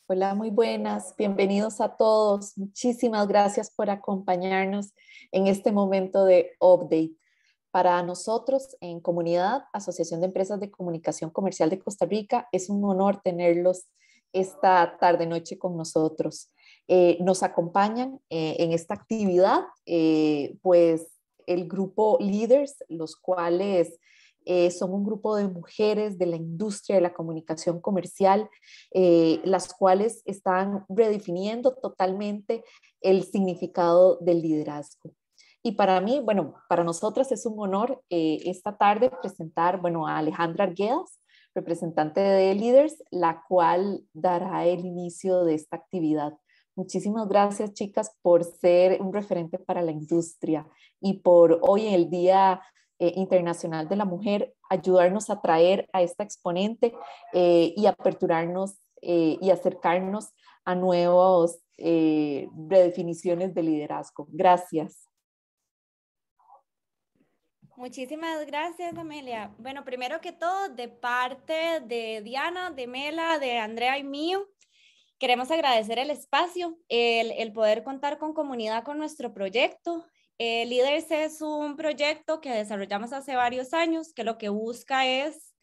Hola, muy buenas. Bienvenidos a todos. Muchísimas gracias por acompañarnos en este momento de update. Para nosotros en Comunidad, Asociación de Empresas de Comunicación Comercial de Costa Rica, es un honor tenerlos esta tarde-noche con nosotros. Nos acompañan en esta actividad, pues el grupo Leaders, los cuales son un grupo de mujeres de la industria de la comunicación comercial, las cuales están redefiniendo totalmente el significado del liderazgo. Y para mí, bueno, para nosotras es un honor esta tarde presentar, bueno, a Alejandra Arguedas, representante de Leaders, la cual dará el inicio de esta actividad. Muchísimas gracias, chicas, por ser un referente para la industria y por hoy en el Día Internacional de la Mujer ayudarnos a traer a esta exponente y aperturarnos y acercarnos a nuevas redefiniciones de liderazgo. Gracias. Muchísimas gracias, Amelia. Bueno, primero que todo, de parte de Diana, de Mela, de Andrea y mío, queremos agradecer el espacio, el poder contar con comunidad con nuestro proyecto. Leaders es un proyecto que desarrollamos hace varios años, que lo que busca es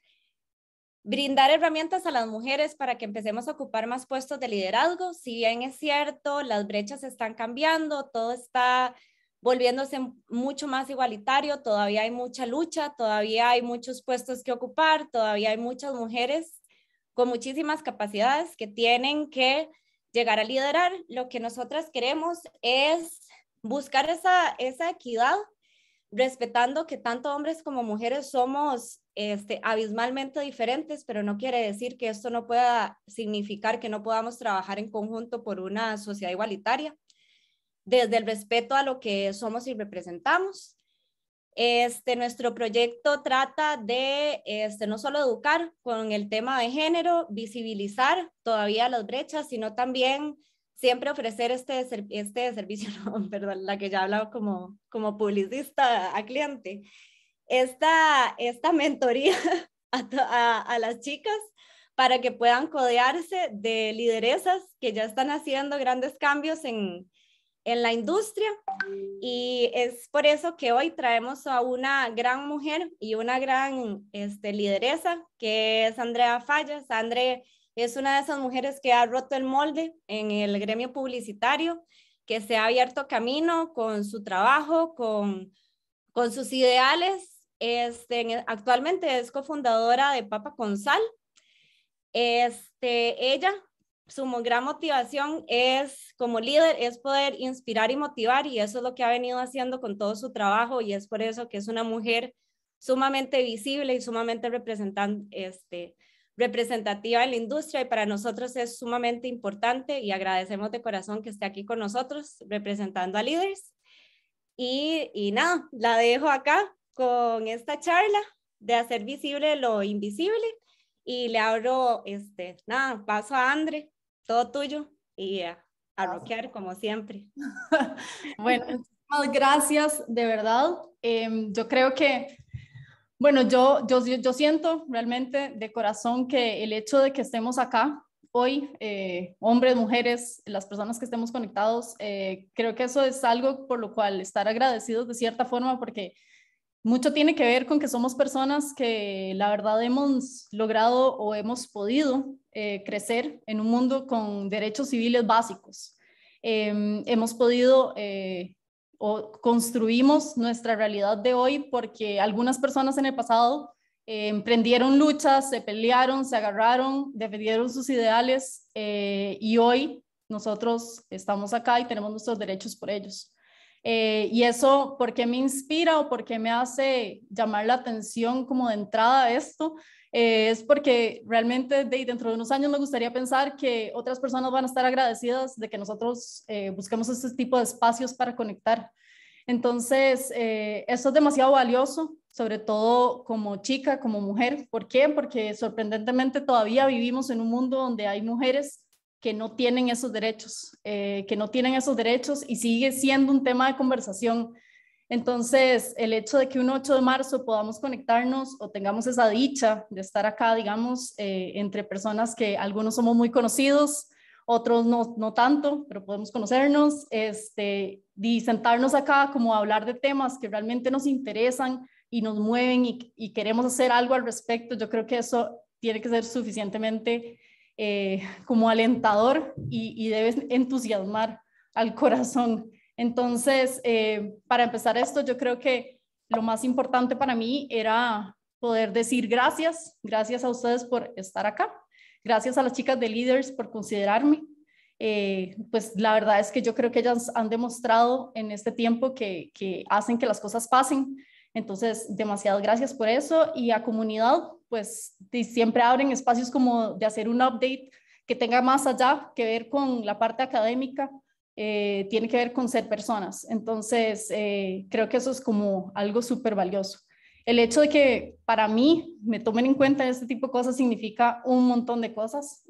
brindar herramientas a las mujeres para que empecemos a ocupar más puestos de liderazgo. Si bien es cierto, las brechas están cambiando, todo está volviéndose mucho más igualitario, todavía hay mucha lucha, todavía hay muchos puestos que ocupar, todavía hay muchas mujeres con muchísimas capacidades que tienen que llegar a liderar. Lo que nosotras queremos es buscar esa equidad, respetando que tanto hombres como mujeres somos abismalmente diferentes, pero no quiere decir que esto no pueda significar que no podamos trabajar en conjunto por una sociedad igualitaria, desde el respeto a lo que somos y representamos. Nuestro proyecto trata de no solo educar con el tema de género, visibilizar todavía las brechas, sino también siempre ofrecer este servicio, no, perdón, la que ya hablaba como publicista a cliente, esta mentoría a las chicas para que puedan codearse de lideresas que ya están haciendo grandes cambios en la industria, y es por eso que hoy traemos a una gran mujer y una gran lideresa, que es Andrea Fallas. Andre es una de esas mujeres que ha roto el molde en el gremio publicitario, que se ha abierto camino con su trabajo, con sus ideales. Actualmente es cofundadora de Papa con Sal. Ella, su gran motivación es como líder, es poder inspirar y motivar, y eso es lo que ha venido haciendo con todo su trabajo, y es por eso que es una mujer sumamente visible y sumamente representativa en la industria, y para nosotros es sumamente importante, y agradecemos de corazón que esté aquí con nosotros representando a Leaders. Y nada, la dejo acá con esta charla de hacer visible lo invisible, y le abro paso a Andre, todo tuyo, y a rockear como siempre. Bueno, muchísimas gracias, de verdad. Yo creo que, bueno, yo siento realmente de corazón que el hecho de que estemos acá hoy, hombres, mujeres, las personas que estemos conectados, creo que eso es algo por lo cual estar agradecidos de cierta forma, porque mucho tiene que ver con que somos personas que la verdad hemos logrado o hemos podido crecer en un mundo con derechos civiles básicos. Hemos podido o construimos nuestra realidad de hoy porque algunas personas en el pasado emprendieron luchas, se pelearon, se agarraron, defendieron sus ideales, y hoy nosotros estamos acá y tenemos nuestros derechos por ellos. Y eso, ¿por qué me inspira o por qué me hace llamar la atención como de entrada a esto? Es porque realmente dentro de unos años me gustaría pensar que otras personas van a estar agradecidas de que nosotros busquemos este tipo de espacios para conectar. Entonces, eso es demasiado valioso, sobre todo como chica, como mujer. ¿Por qué? Porque sorprendentemente todavía vivimos en un mundo donde hay mujeres que no tienen esos derechos, y sigue siendo un tema de conversación. Entonces, el hecho de que un 8 de marzo podamos conectarnos o tengamos esa dicha de estar acá, digamos, entre personas que algunos somos muy conocidos, otros no tanto, pero podemos conocernos, y sentarnos acá como a hablar de temas que realmente nos interesan y nos mueven y queremos hacer algo al respecto. Yo creo que eso tiene que ser suficientemente como alentador y debe entusiasmar al corazón. Entonces, para empezar esto, yo creo que lo más importante para mí era poder decir gracias a ustedes por estar acá, gracias a las chicas de Leaders por considerarme. Pues la verdad es que yo creo que ellas han demostrado en este tiempo que hacen que las cosas pasen. Entonces, demasiadas gracias por eso. Y a comunidad, pues siempre abren espacios como de hacer un update que tenga más allá que ver con la parte académica, tiene que ver con ser personas. Entonces, creo que eso es como algo súper valioso. El hecho de que para mí me tomen en cuenta este tipo de cosas significa un montón de cosas,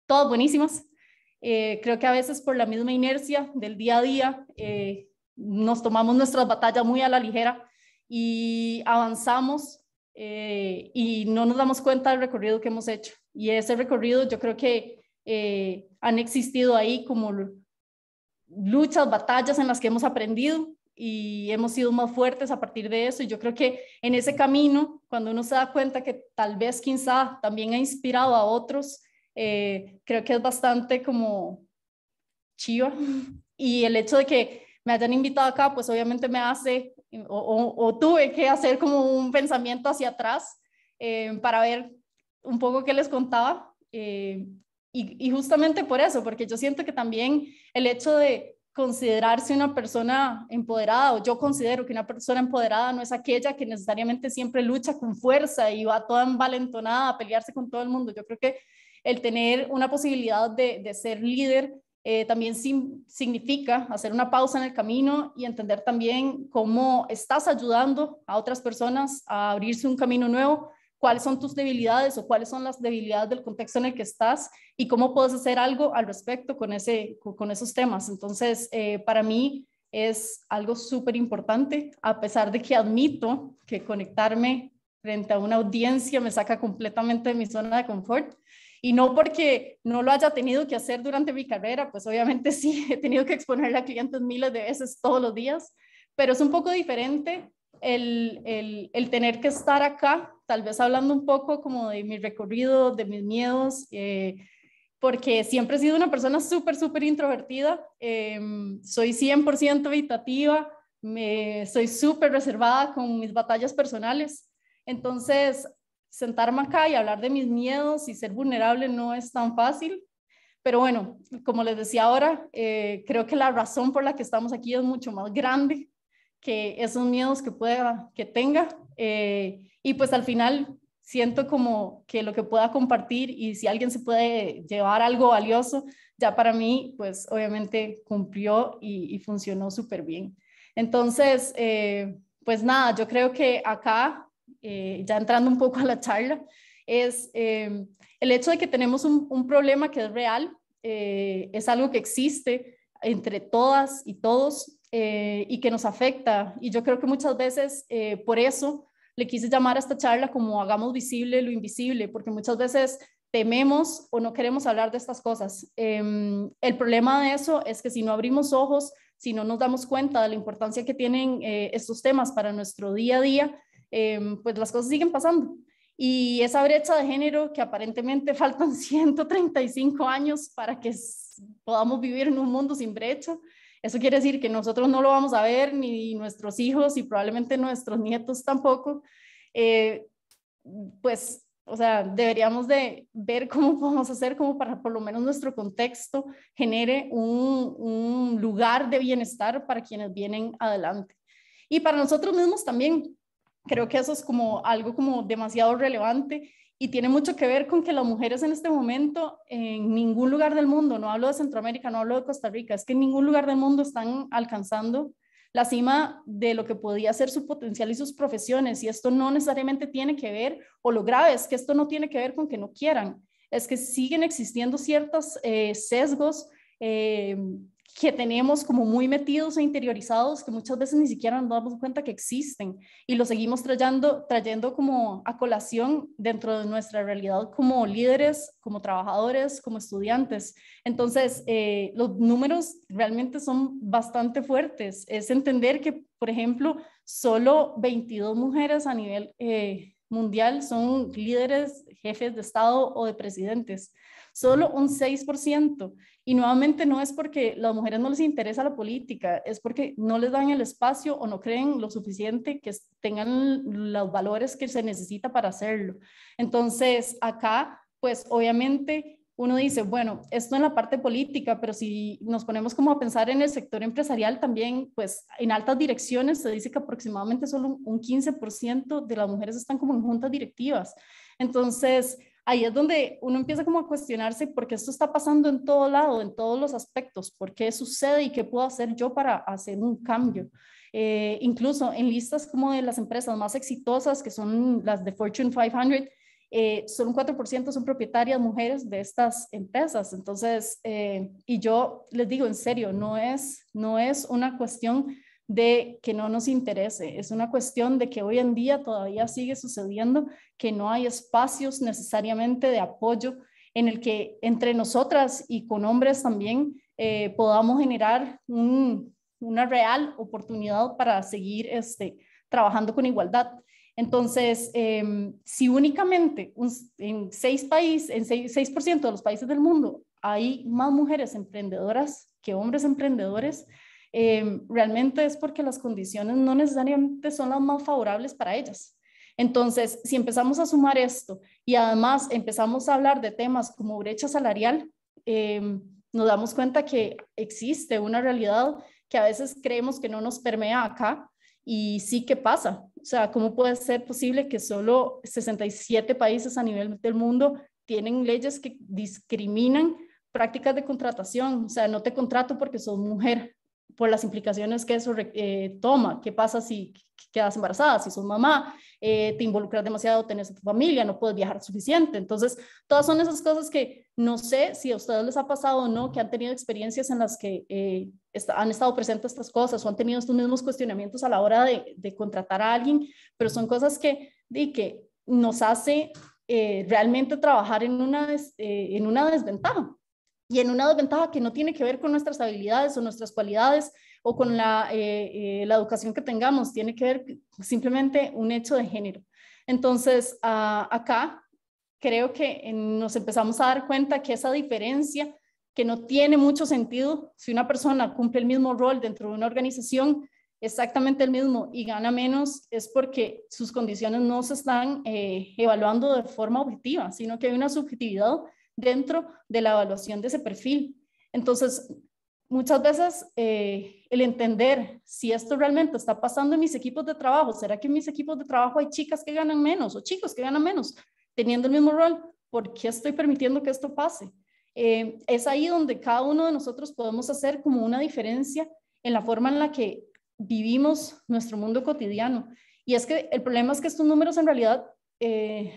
todas buenísimas. Creo que a veces por la misma inercia del día a día nos tomamos nuestras batallas muy a la ligera y avanzamos y no nos damos cuenta del recorrido que hemos hecho. Y ese recorrido yo creo que han existido ahí como luchas, batallas en las que hemos aprendido y hemos sido más fuertes a partir de eso. Y yo creo que en ese camino, cuando uno se da cuenta que tal vez quizá también ha inspirado a otros, creo que es bastante como chiva. Y el hecho de que me hayan invitado acá, pues obviamente me hace, o tuve que hacer como un pensamiento hacia atrás para ver un poco qué les contaba. Y justamente por eso, porque yo siento que también el hecho de considerarse una persona empoderada, o yo considero que una persona empoderada no es aquella que necesariamente siempre lucha con fuerza y va toda envalentonada a pelearse con todo el mundo. Yo creo que el tener una posibilidad de ser líder también significa hacer una pausa en el camino y entender también cómo estás ayudando a otras personas a abrirse un camino nuevo, cuáles son tus debilidades o cuáles son las debilidades del contexto en el que estás y cómo puedes hacer algo al respecto con esos temas. Entonces, para mí es algo súper importante, a pesar de que admito que conectarme frente a una audiencia me saca completamente de mi zona de confort. Y no porque no lo haya tenido que hacer durante mi carrera, pues obviamente sí, he tenido que exponerle a clientes miles de veces todos los días, pero es un poco diferente el tener que estar acá, tal vez hablando un poco como de mi recorrido, de mis miedos, porque siempre he sido una persona súper introvertida, soy 100% evitativa, soy súper reservada con mis batallas personales, entonces sentarme acá y hablar de mis miedos y ser vulnerable no es tan fácil, pero bueno, como les decía ahora, creo que la razón por la que estamos aquí es mucho más grande que esos miedos que tenga, y pues al final siento como que lo que pueda compartir y si alguien se puede llevar algo valioso, ya para mí pues obviamente cumplió y funcionó súper bien. Entonces, pues nada, yo creo que acá, ya entrando un poco a la charla, es el hecho de que tenemos un problema que es real, es algo que existe entre todas y todos, y que nos afecta. Y yo creo que muchas veces por eso le quise llamar a esta charla como hagamos visible lo invisible, porque muchas veces tememos o no queremos hablar de estas cosas. El problema de eso es que si no abrimos ojos, si no nos damos cuenta de la importancia que tienen estos temas para nuestro día a día, pues las cosas siguen pasando. Y esa brecha de género que aparentemente faltan 135 años para que podamos vivir en un mundo sin brecha, eso quiere decir que nosotros no lo vamos a ver, ni nuestros hijos y probablemente nuestros nietos tampoco. Pues, o sea, deberíamos de ver cómo podemos hacer como para por lo menos nuestro contexto genere un lugar de bienestar para quienes vienen adelante. Y para nosotros mismos también, creo que eso es como algo como demasiado relevante y tiene mucho que ver con que las mujeres en este momento en ningún lugar del mundo, no hablo de Centroamérica, no hablo de Costa Rica, es que en ningún lugar del mundo están alcanzando la cima de lo que podía ser su potencial y sus profesiones. Y esto no necesariamente tiene que ver, o lo grave es que esto no tiene que ver con que no quieran, es que siguen existiendo ciertos sesgos que tenemos como muy metidos e interiorizados, que muchas veces ni siquiera nos damos cuenta que existen y lo seguimos trayendo como a colación dentro de nuestra realidad como líderes, como trabajadores, como estudiantes. Entonces, los números realmente son bastante fuertes. Es entender que, por ejemplo, solo 22 mujeres a nivel mundial son líderes, jefes de Estado o de presidentes. Solo un 6%. Y nuevamente no es porque a las mujeres no les interesa la política, es porque no les dan el espacio o no creen lo suficiente que tengan los valores que se necesita para hacerlo. Entonces, acá, pues obviamente uno dice, bueno, esto en la parte política, pero si nos ponemos como a pensar en el sector empresarial también, pues en altas direcciones se dice que aproximadamente solo un 15% de las mujeres están como en juntas directivas. Entonces, ahí es donde uno empieza como a cuestionarse por qué esto está pasando en todo lado, en todos los aspectos, por qué sucede y qué puedo hacer yo para hacer un cambio. Incluso en listas como de las empresas más exitosas, que son las de Fortune 500, solo un 4% son propietarias mujeres de estas empresas. Entonces, y yo les digo en serio, no es una cuestión de que no nos interese, es una cuestión de que hoy en día todavía sigue sucediendo que no hay espacios necesariamente de apoyo en el que entre nosotras y con hombres también podamos generar una real oportunidad para seguir trabajando con igualdad. Entonces, si únicamente en 6% de los países del mundo hay más mujeres emprendedoras que hombres emprendedores, realmente es porque las condiciones no necesariamente son las más favorables para ellas. Entonces, si empezamos a sumar esto y además empezamos a hablar de temas como brecha salarial, nos damos cuenta que existe una realidad que a veces creemos que no nos permea acá y sí que pasa. O sea, ¿cómo puede ser posible que solo 67 países a nivel del mundo tienen leyes que discriminan prácticas de contratación? O sea, no te contrato porque sos mujer, por las implicaciones que eso toma. ¿Qué pasa si quedas embarazada? Si sos mamá, te involucras demasiado, tenés a tu familia, no puedes viajar suficiente. Entonces, todas son esas cosas que no sé si a ustedes les ha pasado o no, que han tenido experiencias en las que han estado presentes estas cosas o han tenido estos mismos cuestionamientos a la hora de contratar a alguien, pero son cosas que nos hace realmente trabajar en una desventaja. Y en una desventaja que no tiene que ver con nuestras habilidades o nuestras cualidades o con la educación que tengamos, tiene que ver simplemente un hecho de género. Entonces, acá creo que nos empezamos a dar cuenta que esa diferencia, que no tiene mucho sentido si una persona cumple el mismo rol dentro de una organización, exactamente el mismo y gana menos, es porque sus condiciones no se están evaluando de forma objetiva, sino que hay una subjetividad dentro de la evaluación de ese perfil. Entonces, muchas veces el entender si esto realmente está pasando en mis equipos de trabajo, ¿será que en mis equipos de trabajo hay chicas que ganan menos o chicos que ganan menos teniendo el mismo rol? ¿Por qué estoy permitiendo que esto pase? Es ahí donde cada uno de nosotros podemos hacer como una diferencia en la forma en la que vivimos nuestro mundo cotidiano. Y es que el problema es que estos números en realidad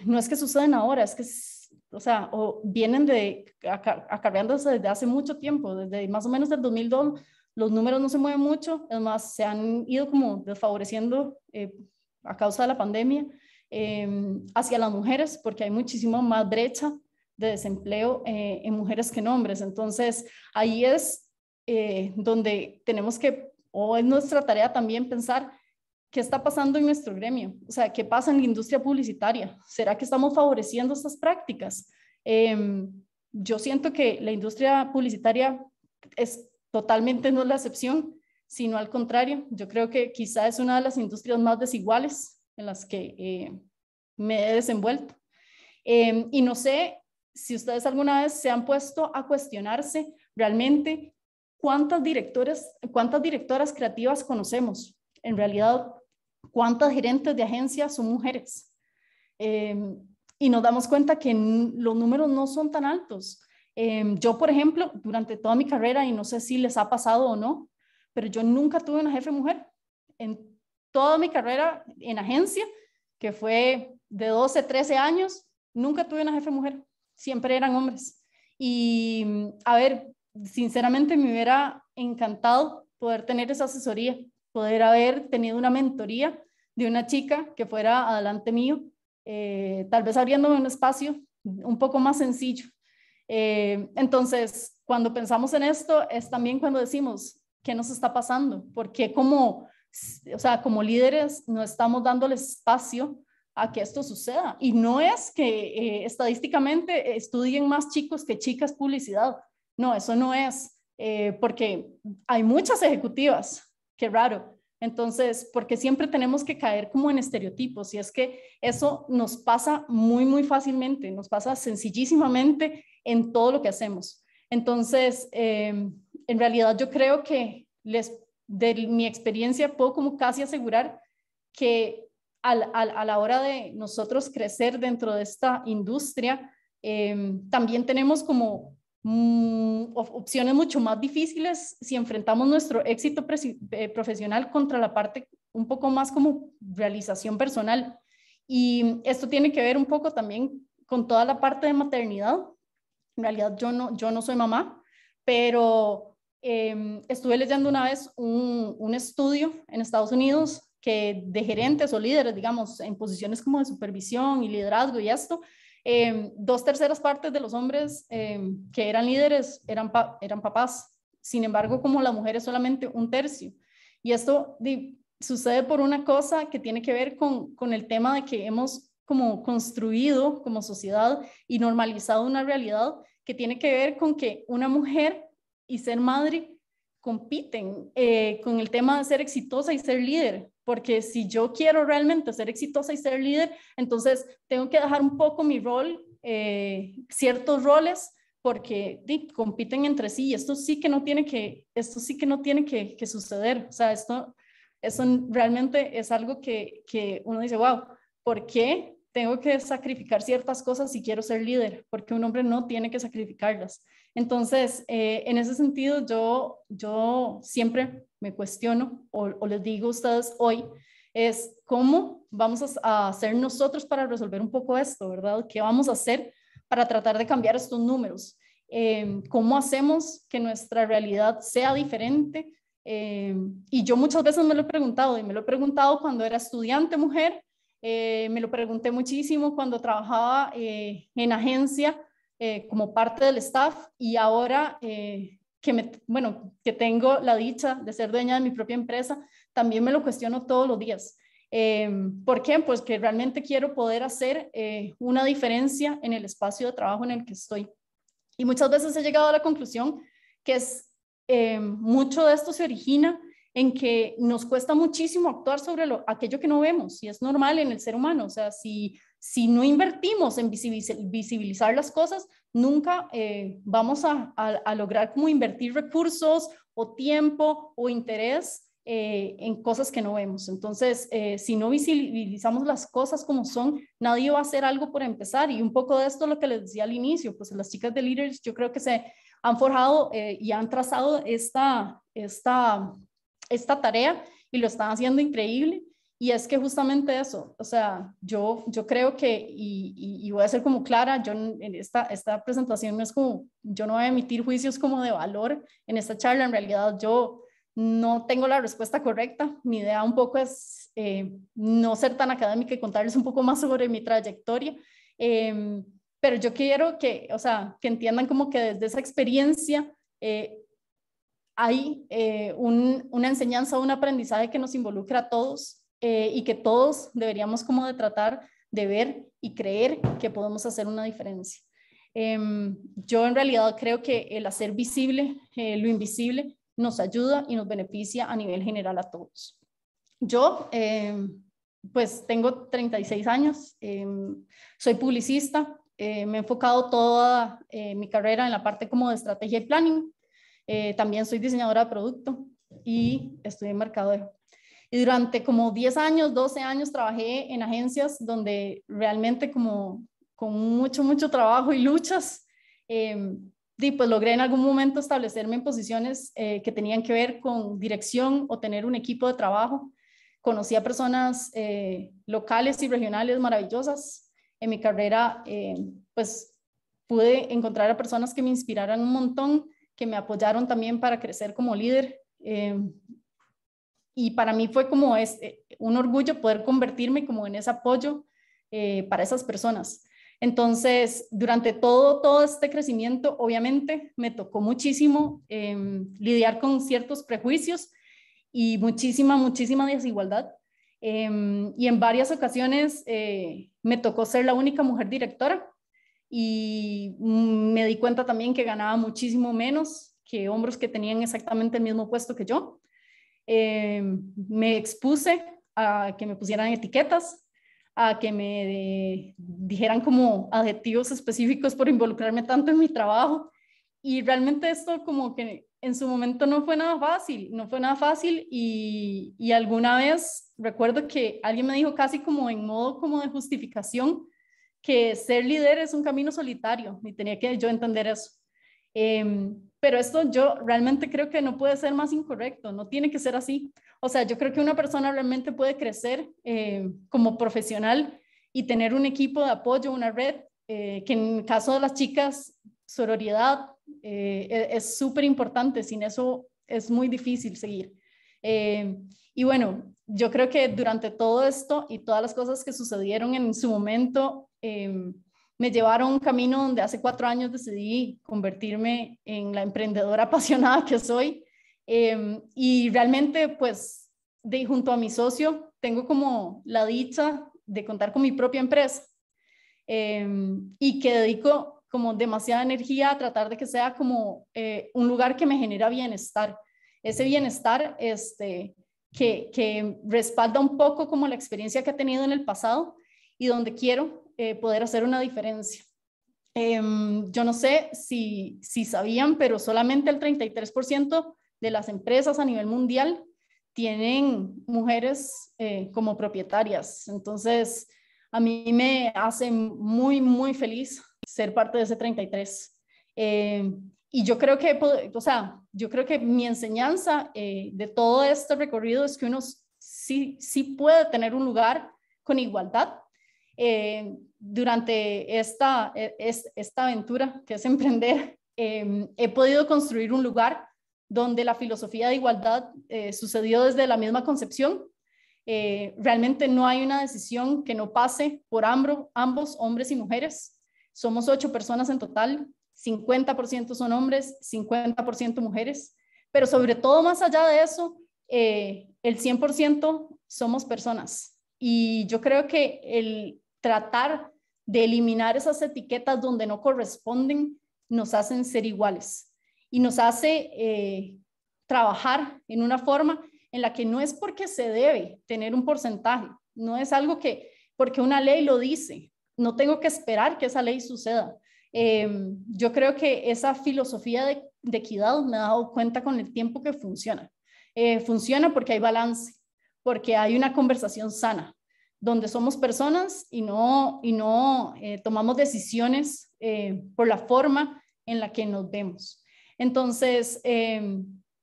no es que suceden ahora, es que o vienen acarreándose desde hace mucho tiempo, desde más o menos del 2002, los números no se mueven mucho, es más, se han ido como desfavoreciendo a causa de la pandemia hacia las mujeres, porque hay muchísima más brecha de desempleo en mujeres que en hombres. Entonces, ahí es donde tenemos que, o es nuestra tarea también pensar ¿qué está pasando en nuestro gremio? O sea, ¿qué pasa en la industria publicitaria? ¿Será que estamos favoreciendo estas prácticas? Yo siento que la industria publicitaria es totalmente no la excepción, sino al contrario. Yo creo que quizá es una de las industrias más desiguales en las que me he desenvuelto. Y no sé si ustedes alguna vez se han puesto a cuestionarse realmente cuántas directoras creativas conocemos. En realidad, ¿cuántas gerentes de agencias son mujeres? Y nos damos cuenta que los números no son tan altos. Yo, por ejemplo, durante toda mi carrera, y no sé si les ha pasado o no, pero yo nunca tuve una jefe mujer. En toda mi carrera en agencia, que fue de 12, 13 años, nunca tuve una jefe mujer. Siempre eran hombres. Y, a ver, sinceramente me hubiera encantado poder tener esa asesoría, poder haber tenido una mentoría de una chica que fuera adelante mío, tal vez abriéndome un espacio un poco más sencillo. Entonces, cuando pensamos en esto, es también cuando decimos, ¿qué nos está pasando? Porque como líderes no estamos dándole espacio a que esto suceda. Y no es que estadísticamente estudien más chicos que chicas publicidad. No, eso no es, porque hay muchas ejecutivas, qué raro. Entonces, porque siempre tenemos que caer como en estereotipos, y es que eso nos pasa muy, muy fácilmente, nos pasa sencillísimamente en todo lo que hacemos. Entonces, en realidad yo creo que de mi experiencia puedo como casi asegurar que a la hora de nosotros crecer dentro de esta industria, también tenemos como opciones mucho más difíciles si enfrentamos nuestro éxito profesional contra la parte un poco más como realización personal. Y esto tiene que ver un poco también con toda la parte de maternidad. En realidad yo no soy mamá, pero estuve leyendo una vez un estudio en Estados Unidos que de gerentes o líderes, digamos, en posiciones como de supervisión y liderazgo y esto, 2/3 partes de los hombres que eran líderes eran papás. Sin embargo, como las mujeres, solamente 1/3. Y esto sucede por una cosa que tiene que ver con el tema de que hemos como construido como sociedad y normalizado una realidad que tiene que ver con que una mujer y ser madre compiten con el tema de ser exitosa y ser líder, porque si yo quiero realmente ser exitosa y ser líder, entonces tengo que dejar un poco mi rol, ciertos roles, porque compiten entre sí, y esto sí que no tiene que suceder. O sea, eso realmente es algo que uno dice, wow, ¿por qué tengo que sacrificar ciertas cosas si quiero ser líder? Porque un hombre no tiene que sacrificarlas. Entonces, en ese sentido, yo siempre me cuestiono o les digo a ustedes hoy, es cómo vamos a hacer nosotros para resolver un poco esto, ¿verdad? ¿Qué vamos a hacer para tratar de cambiar estos números? ¿Cómo hacemos que nuestra realidad sea diferente? Y yo muchas veces me lo he preguntado, y me lo he preguntado cuando era estudiante mujer, me lo pregunté muchísimo cuando trabajaba en agencia como parte del staff, y ahora que tengo la dicha de ser dueña de mi propia empresa, también me lo cuestiono todos los días. ¿Por qué? Pues que realmente quiero poder hacer una diferencia en el espacio de trabajo en el que estoy. Y muchas veces he llegado a la conclusión que mucho de esto se origina en que nos cuesta muchísimo actuar sobre aquello que no vemos, y es normal en el ser humano. O sea, si no invertimos en visibilizar las cosas, nunca vamos a lograr como invertir recursos o tiempo o interés en cosas que no vemos. Entonces, si no visibilizamos las cosas como son, nadie va a hacer algo por empezar. Y un poco de esto es lo que les decía al inicio, pues las chicas de Leaders yo creo que se han forjado y han trazado esta tarea, y lo están haciendo increíble. Y es que justamente eso, o sea, yo creo que, y voy a ser como clara, yo en esta presentación no es como, yo no voy a emitir juicios como de valor en esta charla. En realidad yo no tengo la respuesta correcta. Mi idea un poco es no ser tan académica y contarles un poco más sobre mi trayectoria, pero yo quiero que, o sea, que entiendan como que desde esa experiencia hay una enseñanza, un aprendizaje que nos involucra a todos, y que todos deberíamos como de tratar de ver y creer que podemos hacer una diferencia. Yo en realidad creo que el hacer visible lo invisible nos ayuda y nos beneficia a nivel general a todos. Yo pues tengo 36 años, soy publicista, me he enfocado toda mi carrera en la parte como de estrategia y planning. También soy diseñadora de producto y estudié en mercadeo. Y durante como 10 años, 12 años trabajé en agencias donde realmente como con mucho trabajo y luchas, pues logré en algún momento establecerme en posiciones que tenían que ver con dirección o tener un equipo de trabajo. Conocí a personas locales y regionales maravillosas. En mi carrera, pues pude encontrar a personas que me inspiraran un montón, que me apoyaron también para crecer como líder. Y para mí fue como un orgullo poder convertirme como en ese apoyo para esas personas. Entonces, durante todo este crecimiento, obviamente, me tocó muchísimo lidiar con ciertos prejuicios y muchísima desigualdad. Y en varias ocasiones me tocó ser la única mujer directora y me di cuenta también que ganaba muchísimo menos que hombres que tenían exactamente el mismo puesto que yo. Me expuse a que me pusieran etiquetas, a que me dijeran como adjetivos específicos por involucrarme tanto en mi trabajo, y realmente esto como que en su momento no fue nada fácil, y alguna vez recuerdo que alguien me dijo casi como en modo como de justificación que ser líder es un camino solitario, y tenía que yo entender eso. Pero esto yo realmente creo que no puede ser más incorrecto, no tiene que ser así. O sea, yo creo que una persona realmente puede crecer como profesional y tener un equipo de apoyo, una red, que en el caso de las chicas, sororidad es súper importante. Sin eso es muy difícil seguir. Y bueno, yo creo que durante todo esto y todas las cosas que sucedieron en su momento, me llevaron a un camino donde hace 4 años decidí convertirme en la emprendedora apasionada que soy. Y realmente, pues, junto a mi socio, tengo como la dicha de contar con mi propia empresa, y que dedico como demasiada energía a tratar de que sea como un lugar que me genera bienestar. Ese bienestar que respalda un poco como la experiencia que he tenido en el pasado y donde quiero poder hacer una diferencia. Yo no sé si sabían, pero solamente el 33% de las empresas a nivel mundial tienen mujeres como propietarias. Entonces, a mí me hace muy feliz ser parte de ese 33. Y yo creo que, o sea, yo creo que mi enseñanza de todo este recorrido es que uno sí puede tener un lugar con igualdad. Durante esta aventura que es emprender, he podido construir un lugar donde la filosofía de igualdad sucedió desde la misma concepción. Realmente no hay una decisión que no pase por ambos, hombres y mujeres. Somos 8 personas en total, 50% son hombres, 50% mujeres, pero sobre todo más allá de eso, el 100% somos personas. Y yo creo que el tratar de eliminar esas etiquetas donde no corresponden nos hacen ser iguales y nos hace trabajar en una forma en la que no es porque se debe tener un porcentaje, no es algo que porque una ley lo dice, no tengo que esperar que esa ley suceda. Yo creo que esa filosofía de equidad me he dado cuenta con el tiempo que funciona. Funciona porque hay balance, porque hay una conversación sana, donde somos personas y no tomamos decisiones por la forma en la que nos vemos. Entonces,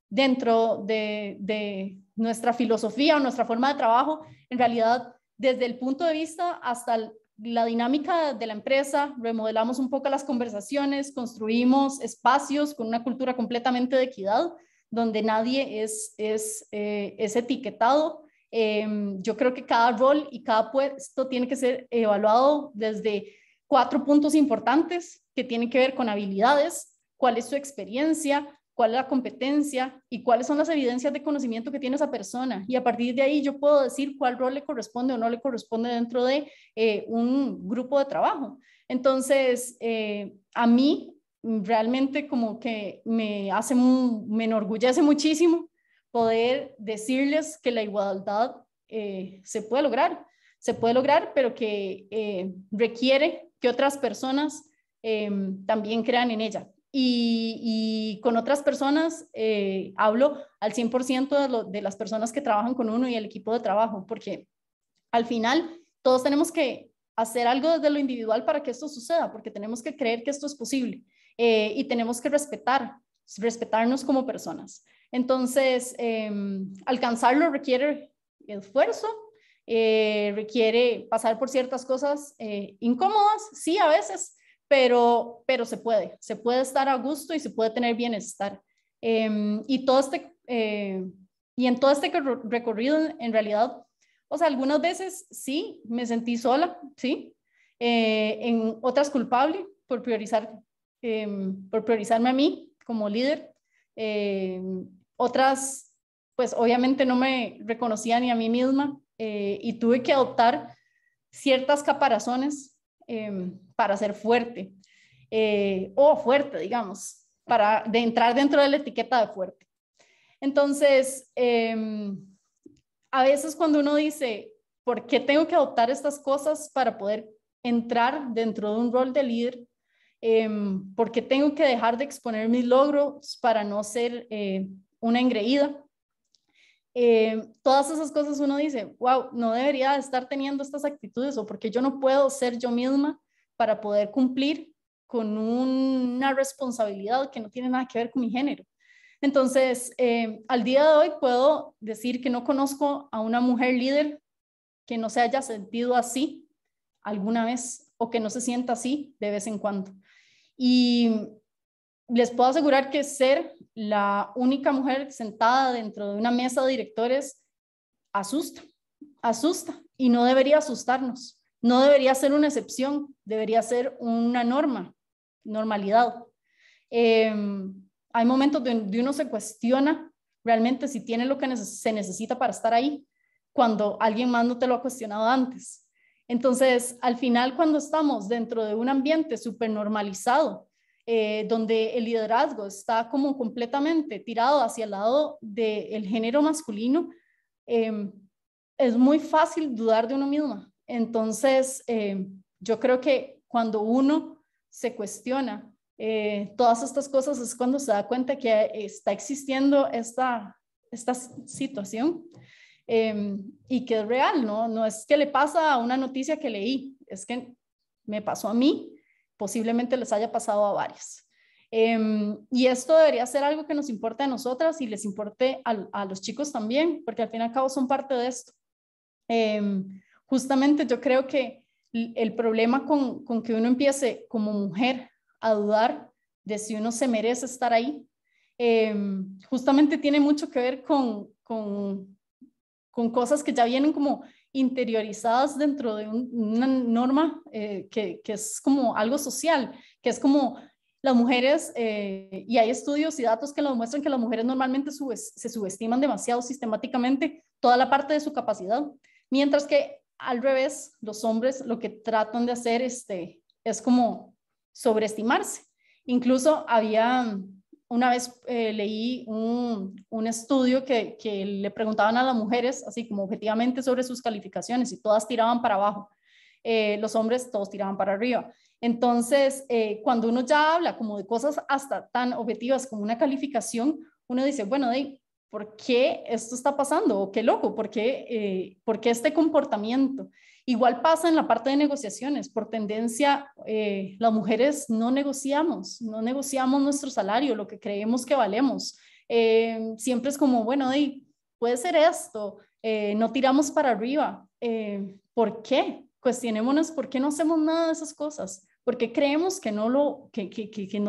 dentro de nuestra filosofía o nuestra forma de trabajo, en realidad, desde el punto de vista hasta la dinámica de la empresa, remodelamos un poco las conversaciones, construimos espacios con una cultura completamente de equidad, donde nadie es etiquetado. Yo creo que cada rol y cada puesto tiene que ser evaluado desde 4 puntos importantes que tienen que ver con habilidades, cuál es su experiencia, cuál es la competencia y cuáles son las evidencias de conocimiento que tiene esa persona. Y a partir de ahí yo puedo decir cuál rol le corresponde o no le corresponde dentro de un grupo de trabajo. Entonces, a mí realmente como que me enorgullece muchísimo poder decirles que la igualdad se puede lograr, pero que requiere que otras personas también crean en ella. Y con otras personas hablo al 100% de las personas que trabajan con uno y el equipo de trabajo, porque al final todos tenemos que hacer algo desde lo individual para que esto suceda, porque tenemos que creer que esto es posible y tenemos que respetarnos como personas. Entonces, alcanzarlo requiere esfuerzo, requiere pasar por ciertas cosas incómodas, sí, a veces, pero se puede estar a gusto y se puede tener bienestar. Y en todo este recorrido, en realidad, o sea, algunas veces sí, me sentí sola, sí, en otras culpable por priorizarme a mí como líder. Otras, pues obviamente no me reconocía ni a mí misma y tuve que adoptar ciertas caparazones para ser fuerte, o fuerte, digamos, de entrar dentro de la etiqueta de fuerte. Entonces, a veces cuando uno dice, ¿por qué tengo que adoptar estas cosas para poder entrar dentro de un rol de líder? ¿Por qué tengo que dejar de exponer mis logros para no ser una engreída? Todas esas cosas uno dice, wow, no debería estar teniendo estas actitudes, o porque yo no puedo ser yo misma para poder cumplir con una responsabilidad que no tiene nada que ver con mi género. Entonces, al día de hoy puedo decir que no conozco a una mujer líder que no se haya sentido así alguna vez, o que no se sienta así de vez en cuando. Y les puedo asegurar que ser la única mujer sentada dentro de una mesa de directores asusta, y no debería asustarnos. No debería ser una excepción, debería ser una normalidad. Hay momentos donde uno se cuestiona realmente si tiene lo que se necesita para estar ahí, cuando alguien más no te lo ha cuestionado antes. Entonces, al final, cuando estamos dentro de un ambiente súper normalizado, donde el liderazgo está como completamente tirado hacia el lado del género masculino, es muy fácil dudar de uno misma. Entonces, yo creo que cuando uno se cuestiona todas estas cosas es cuando se da cuenta que está existiendo esta situación y que es real, ¿no? No es que le pasa a una noticia que leí, es que me pasó a mí, posiblemente les haya pasado a varios. Y esto debería ser algo que nos importe a nosotras y les importe a los chicos también, porque al fin y al cabo son parte de esto. Justamente yo creo que el problema con que uno empiece como mujer a dudar de si uno se merece estar ahí, justamente tiene mucho que ver con cosas que ya vienen como interiorizadas dentro de una norma que es como algo social, que es como las mujeres, y hay estudios y datos que lo demuestran, que las mujeres normalmente se subestiman demasiado sistemáticamente toda la parte de su capacidad, mientras que al revés, los hombres lo que tratan de hacer es como sobreestimarse. Incluso una vez leí un estudio que le preguntaban a las mujeres, así como objetivamente, sobre sus calificaciones, y todas tiraban para abajo. Los hombres todos tiraban para arriba. Entonces, cuando uno ya habla como de cosas hasta tan objetivas como una calificación, uno dice, bueno, ¿por qué esto está pasando? ¿O qué loco? ¿Por qué este comportamiento? Igual pasa en la parte de negociaciones. Por tendencia, las mujeres no negociamos nuestro salario, lo que creemos que valemos. Siempre es como, bueno, puede ser esto, no tiramos para arriba. ¿Por qué? Cuestionémonos por qué no hacemos nada de esas cosas. ¿Por qué creemos que no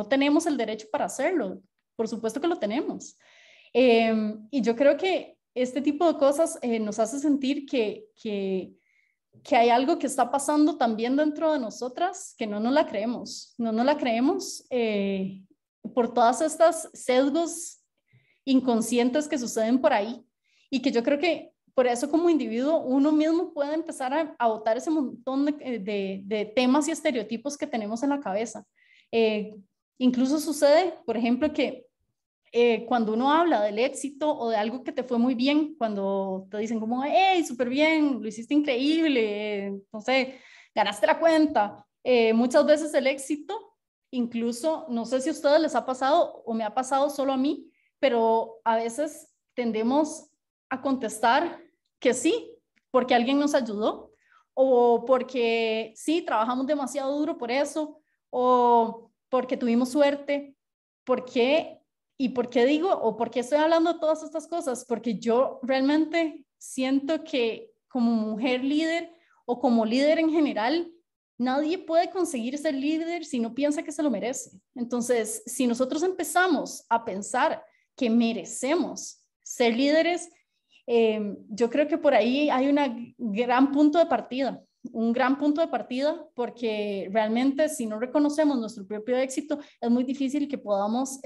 tenemos el derecho para hacerlo? Por supuesto que lo tenemos. Y yo creo que este tipo de cosas nos hace sentir que hay algo que está pasando también dentro de nosotras, que no nos la creemos por todas estas sesgos inconscientes que suceden por ahí, y que yo creo que por eso como individuo uno mismo puede empezar a botar ese montón de temas y estereotipos que tenemos en la cabeza. Incluso sucede, por ejemplo, que cuando uno habla del éxito o de algo que te fue muy bien, cuando te dicen como, hey, súper bien, lo hiciste increíble, no sé, ganaste la cuenta. Muchas veces el éxito, incluso, no sé si a ustedes les ha pasado o me ha pasado solo a mí, pero a veces tendemos a contestar que sí, porque alguien nos ayudó, o porque sí, trabajamos demasiado duro por eso, o porque tuvimos suerte. ¿Por qué? ¿Y por qué digo o por qué estoy hablando de todas estas cosas? Porque yo realmente siento que como mujer líder o como líder en general, nadie puede conseguir ser líder si no piensa que se lo merece. Entonces, si nosotros empezamos a pensar que merecemos ser líderes, yo creo que por ahí hay un gran punto de partida, porque realmente si no reconocemos nuestro propio éxito, es muy difícil que podamos,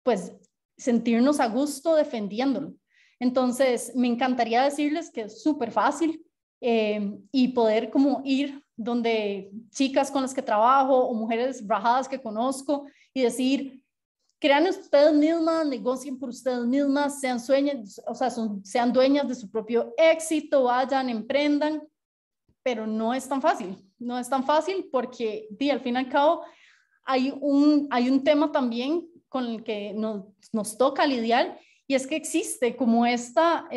pues, sentirnos a gusto defendiéndolo. Entonces, me encantaría decirles que es súper fácil y poder como ir donde chicas con las que trabajo o mujeres rajadas que conozco y decir, crean ustedes mismas, negocien por ustedes mismas, sean sean dueñas de su propio éxito, vayan, emprendan, pero no es tan fácil porque al fin y al cabo hay un tema también con el que nos toca lidiar, y es que existe como esta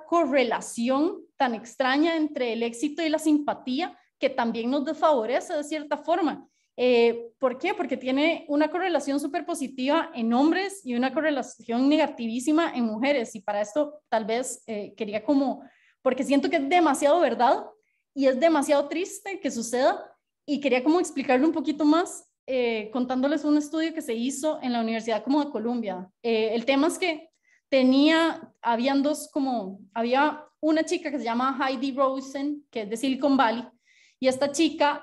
correlación tan extraña entre el éxito y la simpatía que también nos desfavorece de cierta forma. ¿Por qué? Porque tiene una correlación súper positiva en hombres y una correlación negativísima en mujeres, y para esto tal vez quería porque siento que es demasiado verdad y es demasiado triste que suceda, y quería como explicarlo un poquito más contándoles un estudio que se hizo en la Universidad como de Columbia. El tema es que había una chica que se llama Heidi Rosen, que es de Silicon Valley, y esta chica,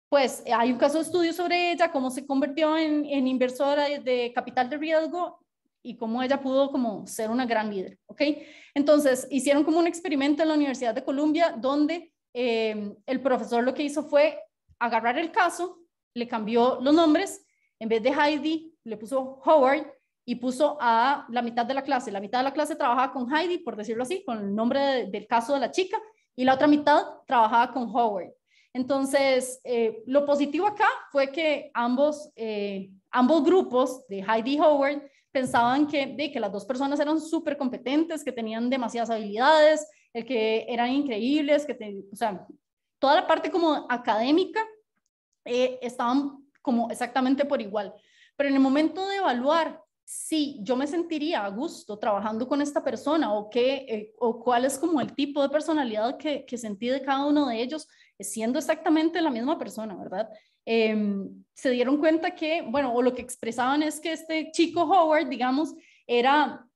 pues hay un caso de estudio sobre ella, cómo se convirtió en inversora de capital de riesgo y cómo ella pudo como ser una gran líder, ¿ok? Entonces, hicieron como un experimento en la Universidad de Columbia donde el profesor lo que hizo fue agarrar el caso, le cambió los nombres, en vez de Heidi le puso Howard y puso a la mitad de la clase. La mitad de la clase trabajaba con Heidi, por decirlo así, con el nombre del caso de la chica, y la otra mitad trabajaba con Howard. Entonces, lo positivo acá fue que ambos grupos de Heidi y Howard pensaban que las dos personas eran súper competentes, que tenían demasiadas habilidades, que eran increíbles, o sea, toda la parte como académica estaban como exactamente por igual. Pero en el momento de evaluar si yo me sentiría a gusto trabajando con esta persona o cuál es como el tipo de personalidad que sentí de cada uno de ellos, siendo exactamente la misma persona, ¿verdad? Se dieron cuenta que, bueno, o lo que expresaban es que este chico Howard, digamos, era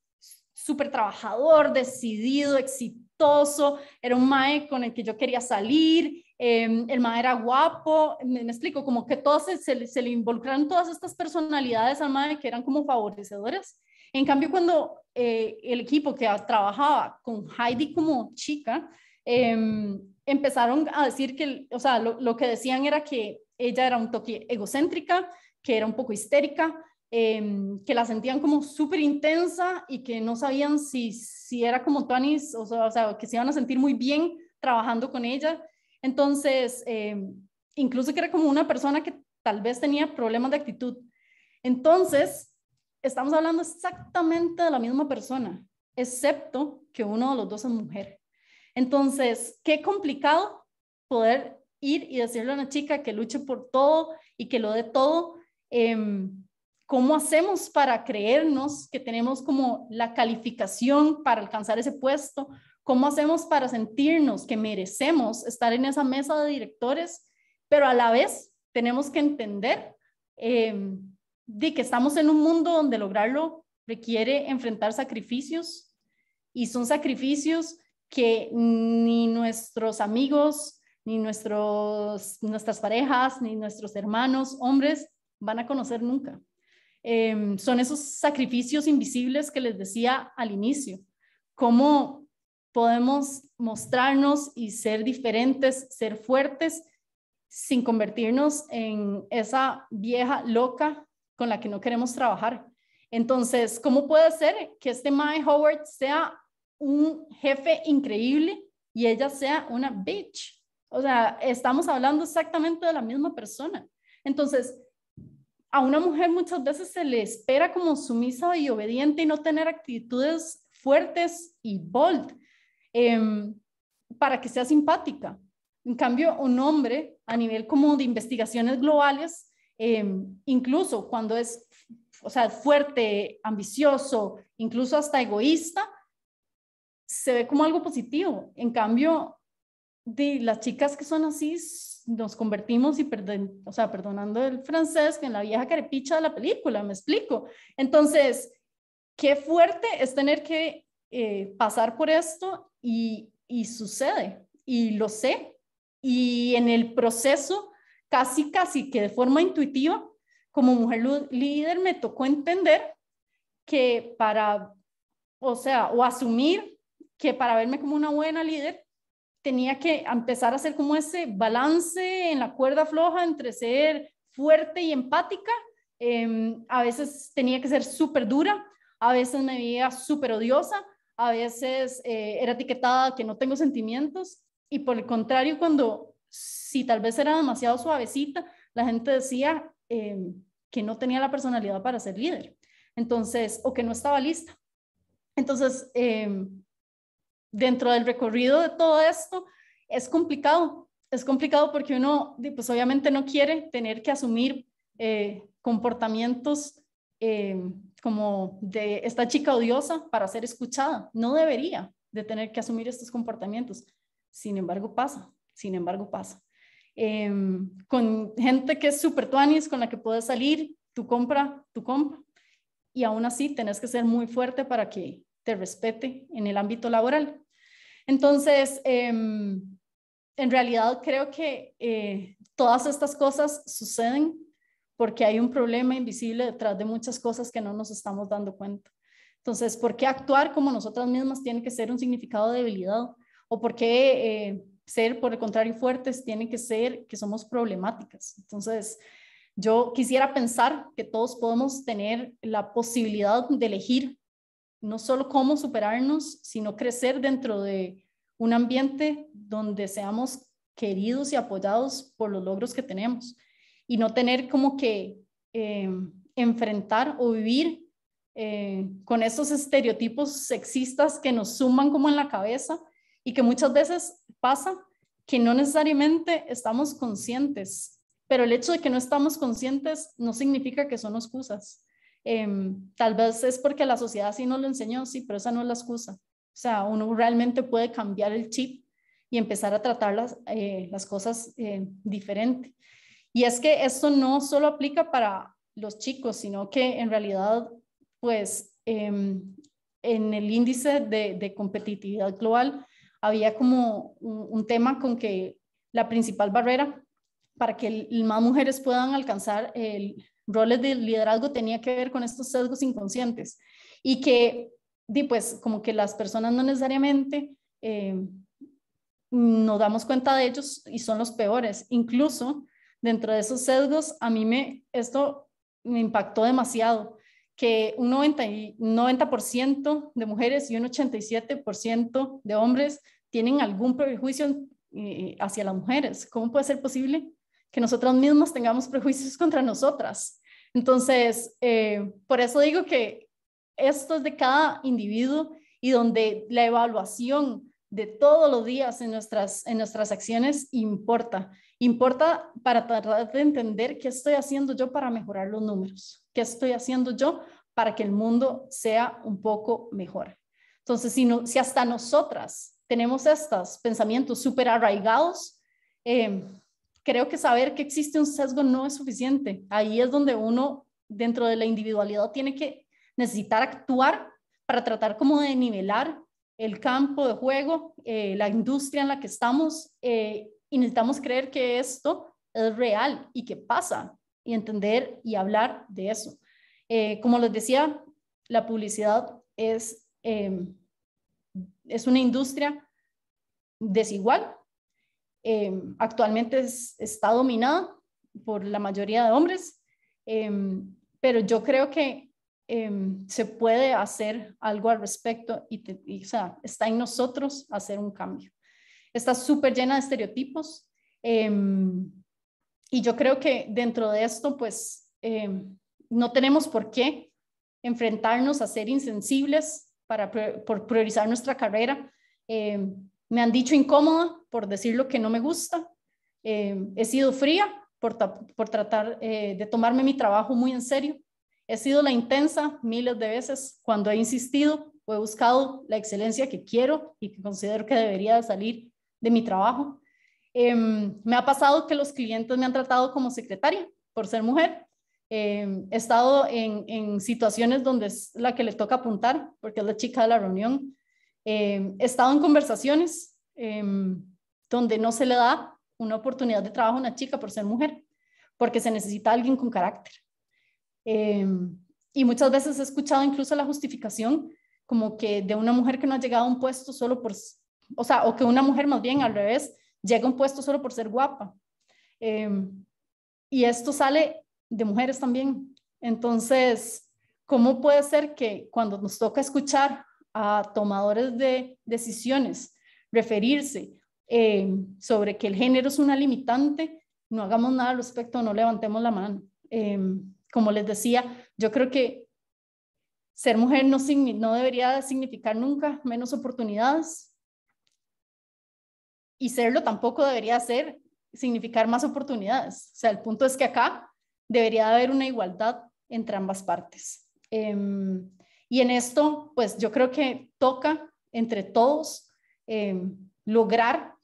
súper trabajador, decidido, exitoso, era un mae con el que yo quería salir, el mae era guapo, me explico, como que todos se le involucraron todas estas personalidades al mae que eran como favorecedoras. En cambio, cuando el equipo que trabajaba con Heidi como chica, empezaron a decir que, o sea, lo que decían era que ella era un toque egocéntrica, que era un poco histérica, que la sentían como súper intensa y que no sabían si era como Tonis, o sea, que se iban a sentir muy bien trabajando con ella. Entonces, incluso que era como una persona que tal vez tenía problemas de actitud. Entonces, estamos hablando exactamente de la misma persona, excepto que uno de los dos es mujer. Entonces, qué complicado poder ir y decirle a una chica que luche por todo y que lo dé todo. ¿Cómo hacemos para creernos que tenemos como la calificación para alcanzar ese puesto? ¿Cómo hacemos para sentirnos que merecemos estar en esa mesa de directores? Pero a la vez tenemos que entender de que estamos en un mundo donde lograrlo requiere enfrentar sacrificios, y son sacrificios que ni nuestros amigos, ni nuestras parejas, ni nuestros hermanos, hombres, van a conocer nunca. Son esos sacrificios invisibles que les decía al inicio. ¿Cómo podemos mostrarnos y ser diferentes, ser fuertes, sin convertirnos en esa vieja loca con la que no queremos trabajar? Entonces, ¿cómo puede ser que este Mae Howard sea un jefe increíble y ella sea una bitch? O sea, estamos hablando exactamente de la misma persona. Entonces, a una mujer muchas veces se le espera como sumisa y obediente y no tener actitudes fuertes y bold para que sea simpática. En cambio, un hombre a nivel como de investigaciones globales, incluso cuando es, o sea, fuerte, ambicioso, incluso hasta egoísta, se ve como algo positivo. En cambio, las chicas que son así nos convertimos y perdonando el francés, en la vieja carepicha de la película, me explico. Entonces, qué fuerte es tener que pasar por esto y sucede, y lo sé. Y en el proceso, casi que de forma intuitiva, como mujer líder me tocó entender que o asumir que para verme como una buena líder, tenía que empezar a hacer como ese balance en la cuerda floja entre ser fuerte y empática. A veces tenía que ser súper dura, a veces me veía súper odiosa, a veces era etiquetada que no tengo sentimientos, y por el contrario, si tal vez era demasiado suavecita, la gente decía que no tenía la personalidad para ser líder, entonces, o que no estaba lista. Entonces, dentro del recorrido de todo esto, es complicado porque uno, pues obviamente no quiere tener que asumir comportamientos como de esta chica odiosa para ser escuchada. No debería de tener que asumir estos comportamientos. Sin embargo, pasa. Con gente que es súper tuanis, con la que puedes salir, tu compra, y aún así tenés que ser muy fuerte para que te respete en el ámbito laboral. Entonces, en realidad creo que todas estas cosas suceden porque hay un problema invisible detrás de muchas cosas que no nos estamos dando cuenta. Entonces, ¿por qué actuar como nosotras mismas tiene que ser un significado de debilidad? ¿O por qué ser, por el contrario, fuertes tiene que ser que somos problemáticas? Entonces, yo quisiera pensar que todos podemos tener la posibilidad de elegir no solo cómo superarnos, sino crecer dentro de un ambiente donde seamos queridos y apoyados por los logros que tenemos, y no tener como que enfrentar o vivir con estos estereotipos sexistas que nos suman como en la cabeza, y que muchas veces pasa que no necesariamente estamos conscientes, pero el hecho de que no estamos conscientes no significa que son excusas. Tal vez es porque la sociedad sí nos lo enseñó, sí, pero esa no es la excusa. O sea, uno realmente puede cambiar el chip y empezar a tratar las cosas diferente. Y es que esto no solo aplica para los chicos, sino que en realidad, pues, en el índice de competitividad global había como un tema con que la principal barrera para que más mujeres puedan alcanzar roles de liderazgo tenía que ver con estos sesgos inconscientes, y que, pues, como que las personas no necesariamente nos damos cuenta de ellos y son los peores. Incluso dentro de esos sesgos, esto me impactó demasiado, que un 90% de mujeres y un 87% de hombres tienen algún prejuicio hacia las mujeres. ¿Cómo puede ser posible que nosotras mismas tengamos prejuicios contra nosotras? Entonces, por eso digo que esto es de cada individuo, y donde la evaluación de todos los días en nuestras acciones importa para tratar de entender qué estoy haciendo yo para mejorar los números, qué estoy haciendo yo para que el mundo sea un poco mejor. Entonces, si hasta nosotras tenemos estos pensamientos súper arraigados, creo que saber que existe un sesgo no es suficiente. Ahí es donde uno, dentro de la individualidad, tiene que necesitar actuar para tratar como de nivelar el campo de juego, la industria en la que estamos, y necesitamos creer que esto es real y que pasa, y entender y hablar de eso. Como les decía, la publicidad es una industria desigual. Actualmente está dominada por la mayoría de hombres, pero yo creo que se puede hacer algo al respecto, o sea, está en nosotros hacer un cambio. Está súper llena de estereotipos, y yo creo que dentro de esto, pues, no tenemos por qué enfrentarnos a ser insensibles por priorizar nuestra carrera. Me han dicho incómoda por decir lo que no me gusta. He sido fría por tratar de tomarme mi trabajo muy en serio. He sido la intensa miles de veces cuando he insistido o he buscado la excelencia que quiero y que considero que debería de salir de mi trabajo. Me ha pasado que los clientes me han tratado como secretaria por ser mujer. He estado en situaciones donde es la que le toca apuntar porque es la chica de la reunión. He estado en conversaciones donde no se le da una oportunidad de trabajo a una chica por ser mujer, porque se necesita alguien con carácter. Y muchas veces he escuchado incluso la justificación como que de una mujer que no ha llegado a un puesto solo por, o sea, o que una mujer más bien al revés, llega a un puesto solo por ser guapa. Y esto sale de mujeres también. Entonces, ¿cómo puede ser que cuando nos toca escuchar a tomadores de decisiones referirse sobre que el género es una limitante, no hagamos nada al respecto, no levantemos la mano? Como les decía, yo creo que ser mujer no debería significar nunca menos oportunidades, y serlo tampoco debería significar más oportunidades. O sea, el punto es que acá debería haber una igualdad entre ambas partes. Y en esto, pues yo creo que toca entre todos lograr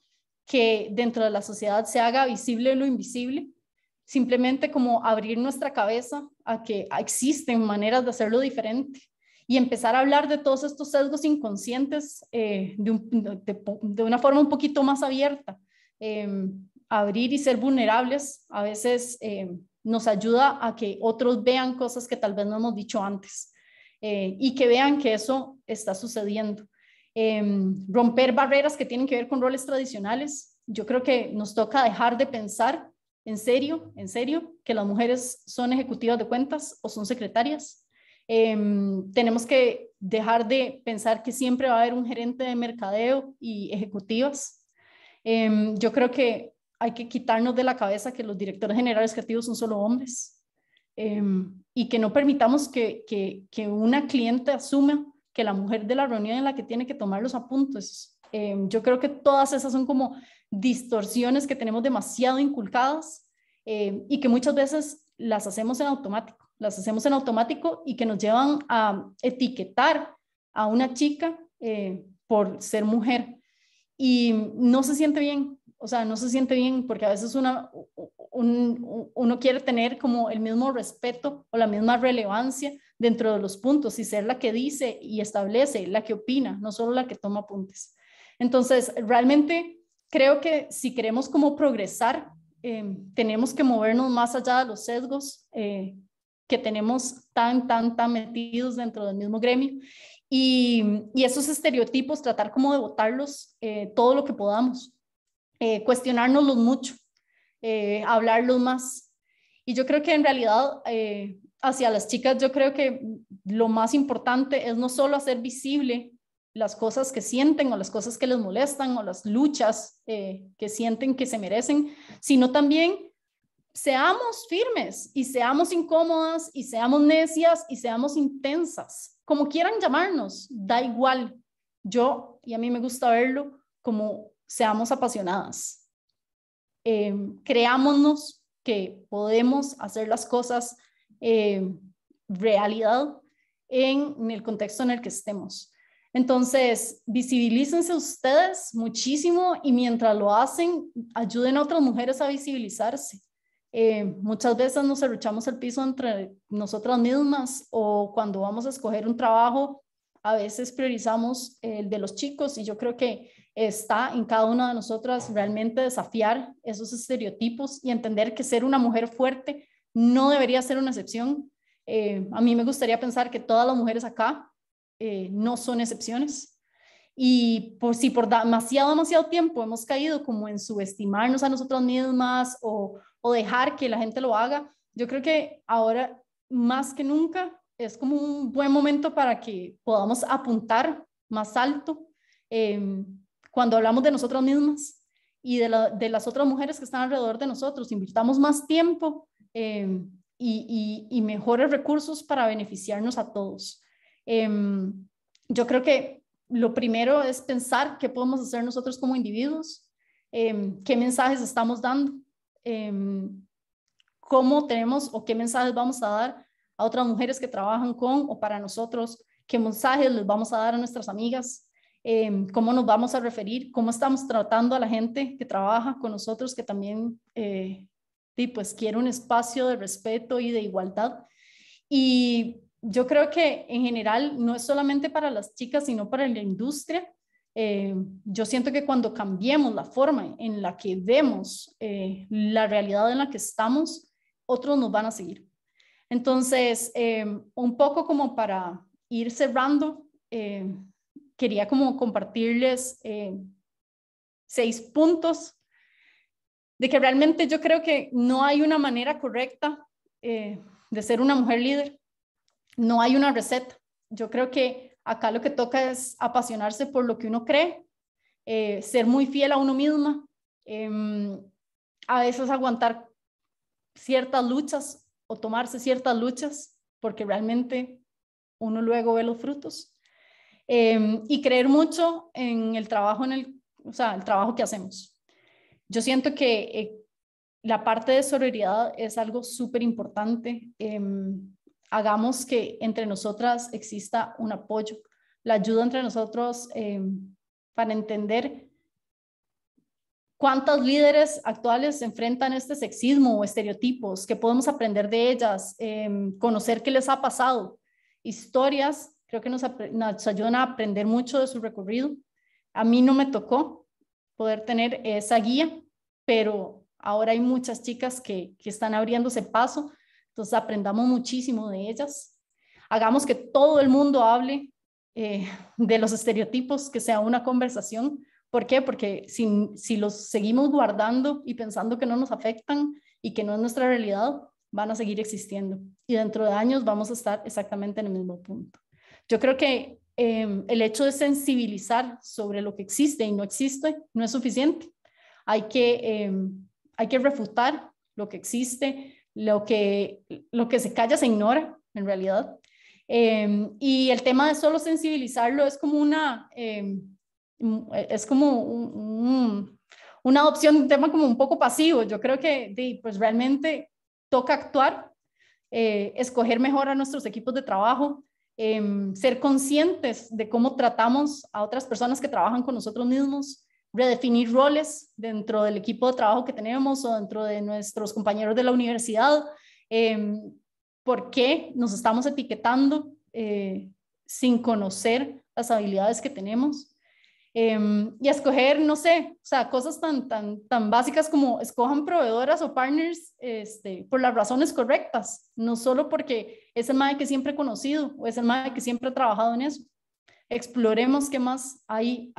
que dentro de la sociedad se haga visible lo invisible, simplemente como abrir nuestra cabeza a que existen maneras de hacerlo diferente y empezar a hablar de todos estos sesgos inconscientes de una forma un poquito más abierta. Abrir y ser vulnerables a veces nos ayuda a que otros vean cosas que tal vez no hemos dicho antes y que vean que eso está sucediendo. Romper barreras que tienen que ver con roles tradicionales. Yo creo que nos toca dejar de pensar en serio, que las mujeres son ejecutivas de cuentas o son secretarias. Tenemos que dejar de pensar que siempre va a haber un gerente de mercadeo y ejecutivas. Yo creo que hay que quitarnos de la cabeza que los directores generales creativos son solo hombres, y que no permitamos que una cliente asuma que la mujer de la reunión es la que tiene que tomar los apuntes. Yo creo que todas esas son como distorsiones que tenemos demasiado inculcadas y que muchas veces las hacemos en automático y que nos llevan a etiquetar a una chica por ser mujer. Y no se siente bien, o sea, no se siente bien porque a veces uno quiere tener como el mismo respeto o la misma relevancia dentro de los puntos y ser la que dice y establece, la que opina, no solo la que toma apuntes. Entonces, realmente creo que si queremos como progresar, tenemos que movernos más allá de los sesgos que tenemos tan metidos dentro del mismo gremio. Y esos estereotipos, tratar como de botarlos todo lo que podamos, cuestionárnoslos mucho, hablarlos más. Y yo creo que en realidad hacia las chicas, yo creo que lo más importante es no solo hacer visible las cosas que sienten o las cosas que les molestan o las luchas que sienten que se merecen, sino también seamos firmes y seamos incómodas y seamos necias y seamos intensas, como quieran llamarnos, da igual. Y a mí me gusta verlo como seamos apasionadas. Creámonos que podemos hacer las cosas realidad en el contexto en el que estemos. Entonces, visibilícense ustedes muchísimo y mientras lo hacen, ayuden a otras mujeres a visibilizarse. Muchas veces nos arruchamos el piso entre nosotras mismas o cuando vamos a escoger un trabajo, a veces priorizamos el de los chicos y yo creo que está en cada una de nosotras realmente desafiar esos estereotipos y entender que ser una mujer fuerte no debería ser una excepción. A mí me gustaría pensar que todas las mujeres acá no son excepciones. Y si por demasiado tiempo hemos caído como en subestimarnos a nosotras mismas o dejar que la gente lo haga, yo creo que ahora más que nunca es como un buen momento para que podamos apuntar más alto cuando hablamos de nosotras mismas y de las otras mujeres que están alrededor de nosotros. Invirtamos más tiempo y mejores recursos para beneficiarnos a todos. Yo creo que lo primero es pensar qué podemos hacer nosotros como individuos, qué mensajes estamos dando, cómo tenemos o qué mensajes vamos a dar a otras mujeres que trabajan con o para nosotros, qué mensajes les vamos a dar a nuestras amigas. cómo nos vamos a referir, cómo estamos tratando a la gente que trabaja con nosotros, que también pues quiere un espacio de respeto y de igualdad. Y yo creo que en general no es solamente para las chicas, sino para la industria. Yo siento que cuando cambiemos la forma en la que vemos la realidad en la que estamos, otros nos van a seguir. Entonces, un poco como para ir cerrando, quería como compartirles 6 puntos de que realmente yo creo que no hay una manera correcta de ser una mujer líder. No hay una receta. Yo creo que acá lo que toca es apasionarse por lo que uno cree, ser muy fiel a uno misma, a veces aguantar ciertas luchas o tomarse ciertas luchas, porque realmente uno luego ve los frutos. Y creer mucho en el trabajo, o sea, el trabajo que hacemos. Yo siento que la parte de sororidad es algo súper importante. Hagamos que entre nosotras exista un apoyo, la ayuda entre nosotros para entender cuántas líderes actuales se enfrentan a este sexismo o estereotipos, que podemos aprender de ellas, conocer qué les ha pasado, historias, creo que nos ayudan a aprender mucho de su recorrido. A mí no me tocó poder tener esa guía, pero ahora hay muchas chicas que están abriéndose paso, entonces aprendamos muchísimo de ellas. Hagamos que todo el mundo hable de los estereotipos, que sea una conversación. ¿Por qué? Porque si los seguimos guardando y pensando que no nos afectan y que no es nuestra realidad, van a seguir existiendo. Y dentro de años vamos a estar exactamente en el mismo punto. Yo creo que el hecho de sensibilizar sobre lo que existe y no existe no es suficiente. Hay que refutar lo que existe, lo que se calla se ignora en realidad. Y el tema de solo sensibilizarlo es como una adopción de un tema como un poco pasivo. Yo creo que pues realmente toca actuar, escoger mejor a nuestros equipos de trabajo, ser conscientes de cómo tratamos a otras personas que trabajan con nosotros mismos, redefinir roles dentro del equipo de trabajo que tenemos o dentro de nuestros compañeros de la universidad, por qué nos estamos etiquetando sin conocer las habilidades que tenemos. Y escoger, no sé, o sea, cosas tan básicas como escojan proveedoras o partners por las razones correctas, no solo porque es el MAE que siempre he conocido o es el MAE que siempre he trabajado en eso. Exploremos qué más hay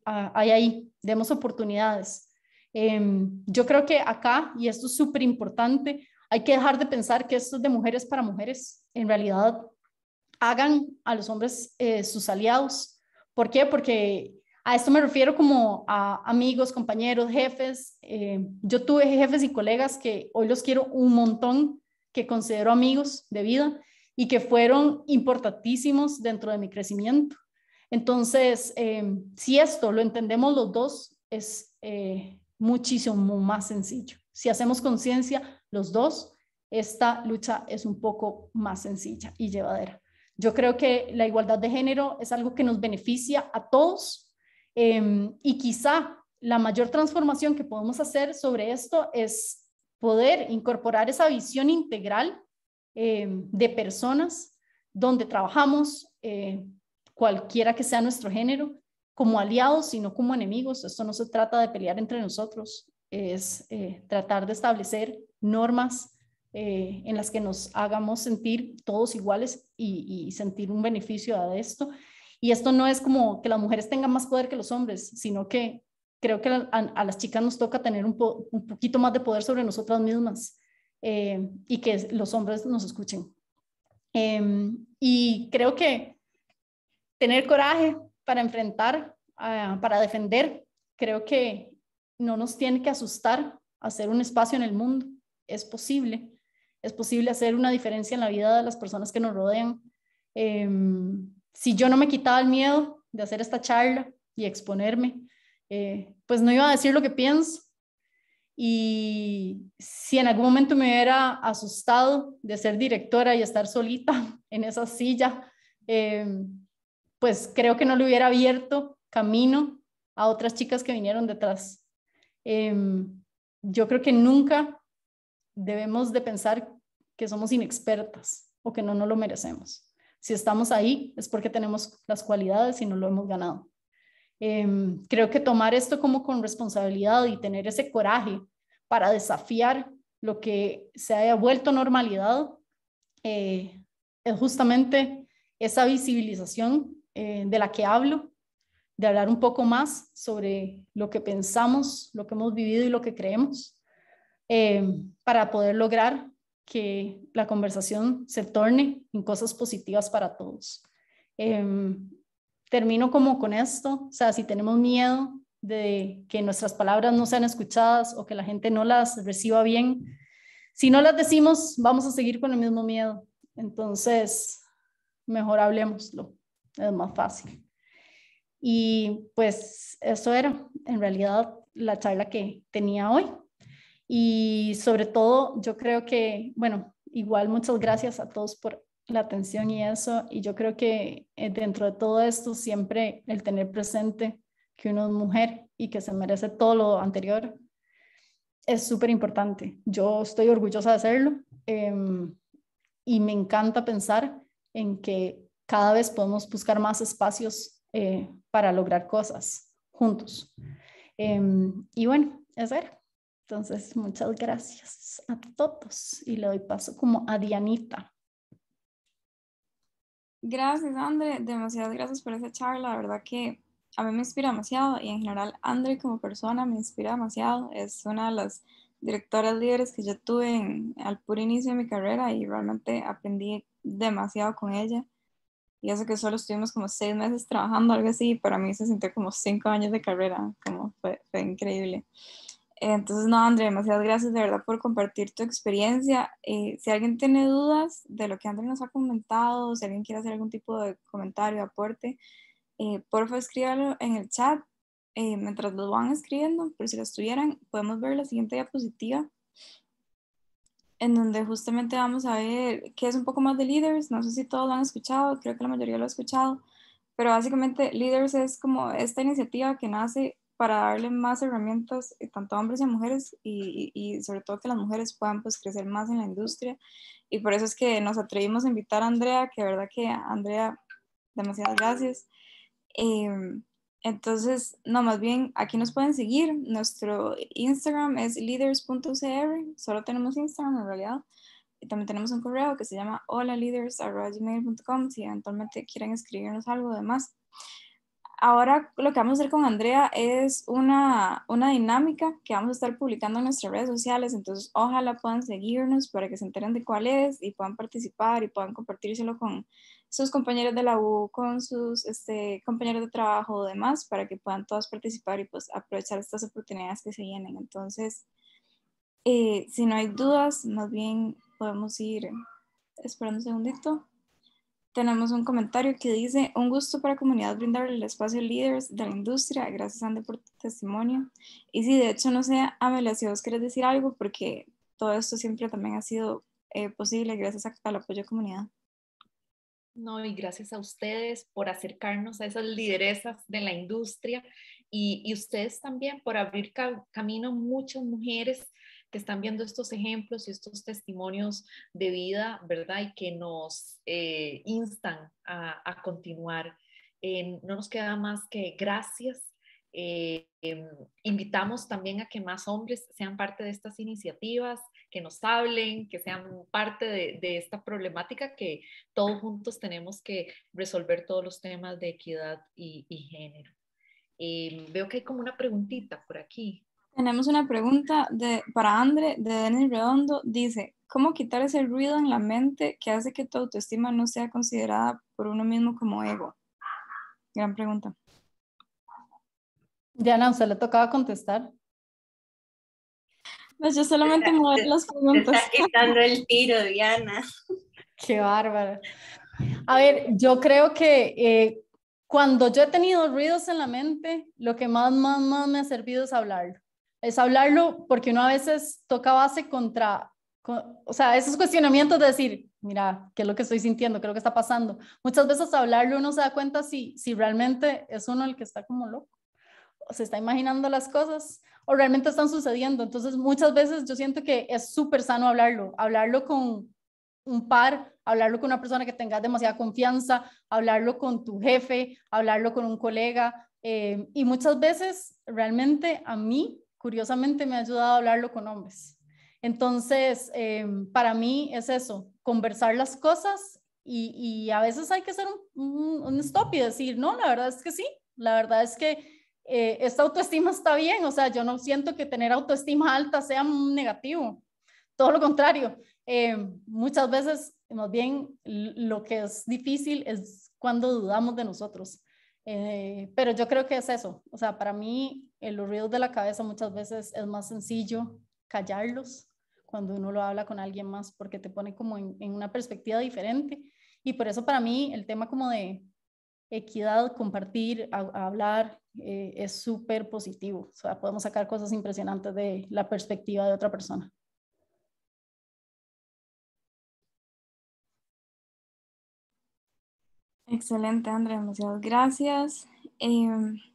ahí, demos oportunidades. Yo creo que acá, y esto es súper importante, hay que dejar de pensar que esto es de mujeres para mujeres. En realidad, hagan a los hombres sus aliados. ¿Por qué? Porque a esto me refiero como a amigos, compañeros, jefes. Yo tuve jefes y colegas que hoy los quiero un montón, que considero amigos de vida y que fueron importantísimos dentro de mi crecimiento. Entonces, si esto lo entendemos los dos, es muchísimo más sencillo. Si hacemos conciencia los dos, esta lucha es un poco más sencilla y llevadera. Yo creo que la igualdad de género es algo que nos beneficia a todos y quizá la mayor transformación que podemos hacer sobre esto es poder incorporar esa visión integral de personas donde trabajamos, cualquiera que sea nuestro género, como aliados, sino como enemigos. Esto no se trata de pelear entre nosotros, es tratar de establecer normas en las que nos hagamos sentir todos iguales y sentir un beneficio de esto. Y esto no es como que las mujeres tengan más poder que los hombres, sino que creo que a las chicas nos toca tener un poquito más de poder sobre nosotras mismas y que los hombres nos escuchen. Y creo que tener coraje para enfrentar, para defender, creo que no nos tiene que asustar hacer un espacio en el mundo. Es posible hacer una diferencia en la vida de las personas que nos rodean. Si yo no me quitaba el miedo de hacer esta charla y exponerme, pues no iba a decir lo que pienso. Y si en algún momento me hubiera asustado de ser directora y estar solita en esa silla, pues creo que no le hubiera abierto camino a otras chicas que vinieron detrás. Yo creo que nunca debemos de pensar que somos inexpertas o que no nos lo merecemos. Si estamos ahí es porque tenemos las cualidades y no lo hemos ganado. Creo que tomar esto como con responsabilidad y tener ese coraje para desafiar lo que se haya vuelto normalidad es justamente esa visibilización de la que hablo, de hablar un poco más sobre lo que pensamos, lo que hemos vivido y lo que creemos, para poder lograr que la conversación se torne en cosas positivas para todos. Termino como con esto, o sea, si tenemos miedo de que nuestras palabras no sean escuchadas o que la gente no las reciba bien, si no las decimos, vamos a seguir con el mismo miedo. Entonces, mejor hablemoslo, es más fácil. Y pues eso era en realidad la charla que tenía hoy. Y sobre todo, yo creo que, bueno, igual muchas gracias a todos por la atención y eso. Y yo creo que dentro de todo esto, siempre el tener presente que uno es mujer y que se merece todo lo anterior es súper importante. Yo estoy orgullosa de hacerlo y me encanta pensar en que cada vez podemos buscar más espacios para lograr cosas juntos. Y bueno, eso era. Entonces, muchas gracias a todos y le doy paso como a Dianita. Gracias, Andre. Demasiadas gracias por esa charla. La verdad que a mí me inspira demasiado y en general Andre como persona me inspira demasiado. Es una de las directoras líderes que yo tuve al puro inicio de mi carrera y realmente aprendí demasiado con ella. Y eso que solo estuvimos como 6 meses trabajando, algo así, para mí se sintió como 5 años de carrera, como fue increíble. Entonces, no, André, demasiadas gracias de verdad por compartir tu experiencia. Si alguien tiene dudas de lo que André nos ha comentado, si alguien quiere hacer algún tipo de comentario, aporte, porfa escríbalo en el chat mientras lo van escribiendo, pero si lo estuvieran, podemos ver la siguiente diapositiva en donde justamente vamos a ver qué es un poco más de Leaders. No sé si todos lo han escuchado, creo que la mayoría lo ha escuchado, pero básicamente Leaders es como esta iniciativa que nace para darle más herramientas tanto a hombres y a mujeres y sobre todo que las mujeres puedan pues crecer más en la industria, y por eso es que nos atrevimos a invitar a Andrea, que de verdad que Andrea, demasiadas gracias. Entonces, no, más bien aquí nos pueden seguir. Nuestro Instagram es leaders.cr, solo tenemos Instagram en realidad. Y también tenemos un correo que se llama holaleaders@gmail.com si eventualmente quieren escribirnos algo demás. Ahora lo que vamos a hacer con Andrea es una dinámica que vamos a estar publicando en nuestras redes sociales, entonces ojalá puedan seguirnos para que se enteren de cuál es y puedan participar y puedan compartírselo con sus compañeros de la U, con sus compañeros de trabajo o demás, para que puedan todos participar y pues aprovechar estas oportunidades que se vienen. Entonces, si no hay dudas, más bien podemos ir esperando un segundito. Tenemos un comentario que dice: un gusto para comunidad brindarle el espacio a líderes de la industria. Gracias, Andy, por tu testimonio. Y sí, de hecho, no sé, Amelia, si vos querés decir algo, porque todo esto siempre también ha sido posible gracias al apoyo de comunidad. No, y gracias a ustedes por acercarnos a esas lideresas de la industria y ustedes también por abrir camino a muchas mujeres que están viendo estos ejemplos y estos testimonios de vida, ¿verdad? Y que nos instan a continuar. No nos queda más que gracias. Invitamos también a que más hombres sean parte de estas iniciativas, que nos hablen, que sean parte de esta problemática que todos juntos tenemos que resolver, todos los temas de equidad y género. Veo que hay como una preguntita por aquí. Tenemos una pregunta para Andre de Denis Redondo. Dice: ¿cómo quitar ese ruido en la mente que hace que tu autoestima no sea considerada por uno mismo como ego? Gran pregunta. Diana, ¿a usted le tocaba contestar? Pues yo solamente me doy las preguntas. Te está quitando el tiro, Diana. Qué bárbara. A ver, yo creo que cuando yo he tenido ruidos en la mente, lo que más me ha servido es hablarlo. Es hablarlo porque uno a veces toca base contra o sea, esos cuestionamientos de decir, mira, ¿qué es lo que estoy sintiendo? ¿Qué es lo que está pasando? Muchas veces hablarlo uno se da cuenta si realmente es uno el que está como loco, o se está imaginando las cosas, o realmente están sucediendo. Entonces, muchas veces yo siento que es súper sano hablarlo con un par, hablarlo con una persona que tengas demasiada confianza, hablarlo con tu jefe, hablarlo con un colega, y muchas veces realmente a mí, curiosamente, me ha ayudado a hablarlo con hombres. Entonces, para mí es eso, conversar las cosas y a veces hay que hacer un stop y decir, no, la verdad es que sí, la verdad es que esta autoestima está bien, o sea, yo no siento que tener autoestima alta sea negativo, todo lo contrario. Muchas veces, más bien, lo que es difícil es cuando dudamos de nosotros. Pero yo creo que es eso, o sea, para mí los ruidos de la cabeza muchas veces es más sencillo callarlos cuando uno lo habla con alguien más, porque te pone como en una perspectiva diferente. Y por eso para mí el tema como de equidad, compartir, hablar, es súper positivo. O sea, podemos sacar cosas impresionantes de la perspectiva de otra persona. Excelente, Andrea, demasiadas gracias.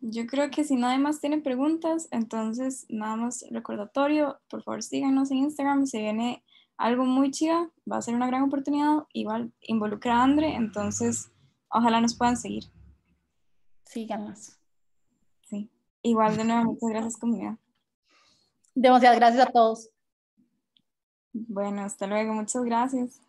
Yo creo que si nadie más tiene preguntas, entonces nada más recordatorio, por favor síganos en Instagram, se viene algo muy chido, va a ser una gran oportunidad, igual involucra a Andre, entonces ojalá nos puedan seguir. Síganlas. Sí, igual de nuevo, muchas gracias, comunidad. Demasiadas gracias a todos. Bueno, hasta luego, muchas gracias.